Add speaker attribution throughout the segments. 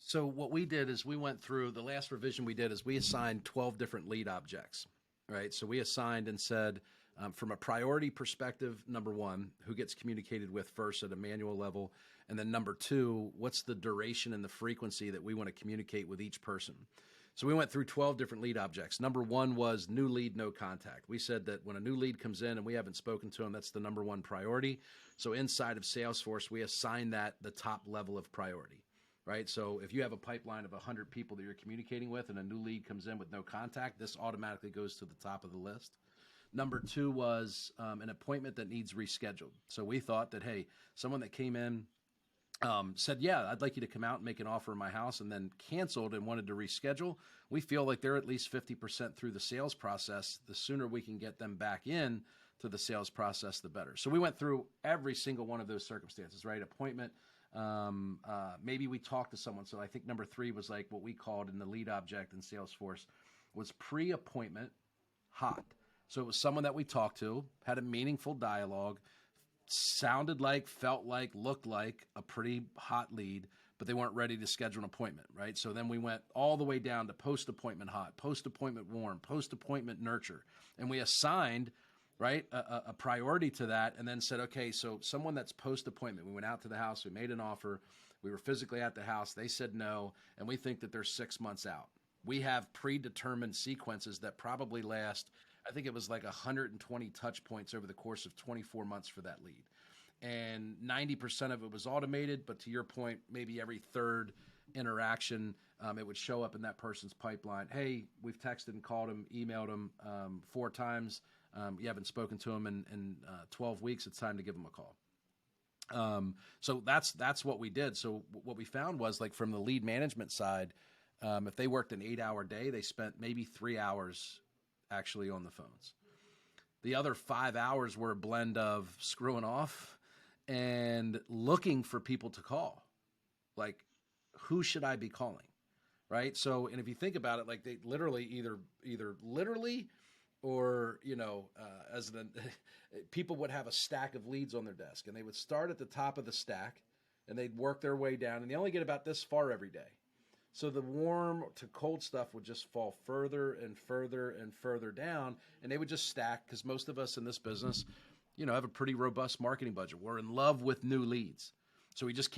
Speaker 1: So what we did is we went through the last revision we did is we assigned 12 different lead objects, right? So we assigned and said, from a priority perspective, number one, who gets communicated with first at a manual level, and then number two, what's the duration and the frequency that we want to communicate with each person. So we went through 12 different lead objects. Number one was new lead, no contact. We said that when a new lead comes in and we haven't spoken to them, that's the number one priority. So inside of Salesforce, we assign that the top level of priority, right? So if you have a pipeline of 100 people that you're communicating with and a new lead comes in with no contact, this automatically goes to the top of the list. Number two was an appointment that needs rescheduled. So we thought that, hey, someone that came in said, yeah, I'd like you to come out and make an offer in my house, and then canceled and wanted to reschedule. We feel like they're at least 50% through the sales process. The sooner we can get them back in to the sales process, the better. So we went through every single one of those circumstances, right? Appointment. Maybe we talked to someone. So I think number three was like what we called in the lead object in Salesforce was pre-appointment hot. So it was someone that we talked to, had a meaningful dialogue, sounded like, felt like, looked like a pretty hot lead, but they weren't ready to schedule an appointment, right? So then we went all the way down to post-appointment hot, post-appointment warm, post-appointment nurture. And we assigned, right, a priority to that, and then said, okay, so someone that's post-appointment, we went out to the house, we made an offer, we were physically at the house, they said no, and we think that they're 6 months out. We have predetermined sequences that probably last, I think it was like 120 touch points over the course of 24 months for that lead. And 90% of it was automated, but to your point, maybe every third interaction, it would show up in that person's pipeline. Hey, we've texted and called him, emailed him 4 times. You haven't spoken to him in 12 weeks. It's time to give him a call. So that's what we did. So what we found was, like, from the lead management side, if they worked an 8-hour day, they spent maybe 3 hours actually on the phones. The other 5 hours were a blend of screwing off and looking for people to call. Like, who should I be calling, right? So, and if you think about it, like, they literally either literally or, people would have a stack of leads on their desk, and they would start at the top of the stack and they'd work their way down, and they only get about this far every day. So the warm to cold stuff would just fall further and further and further down, and they would just stack, because most of us in this business, have a pretty robust marketing budget. We're in love with new leads. So we just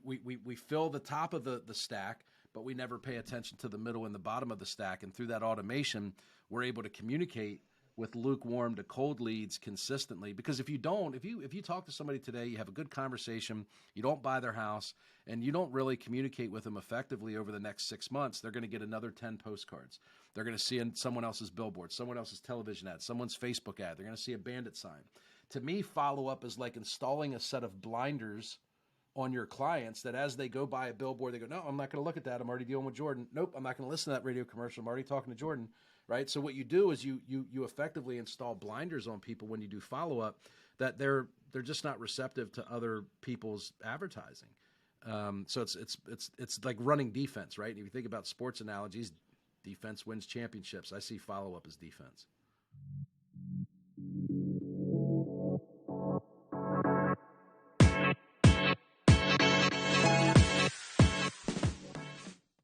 Speaker 1: we fill the top of the stack, but we never pay attention to the middle and the bottom of the stack. And through that automation, we're able to communicate with lukewarm to cold leads consistently. Because if you talk to somebody today, you have a good conversation, you don't buy their house, and you don't really communicate with them effectively over the next 6 months, they're going to get another 10 postcards. They're going to see someone else's billboard, someone else's television ad, someone's Facebook ad. They're going to see a bandit sign. To me, follow-up is like installing a set of blinders on your clients that as they go by a billboard, they go, no, I'm not going to look at that. I'm already dealing with Jordan. Nope, I'm not going to listen to that radio commercial. I'm already talking to Jordan, right? So what you do is you effectively install blinders on people when you do follow-up, that they're just not receptive to other people's advertising. So it's like running defense, right? And if you think about sports analogies, defense wins championships. I see follow-up as defense.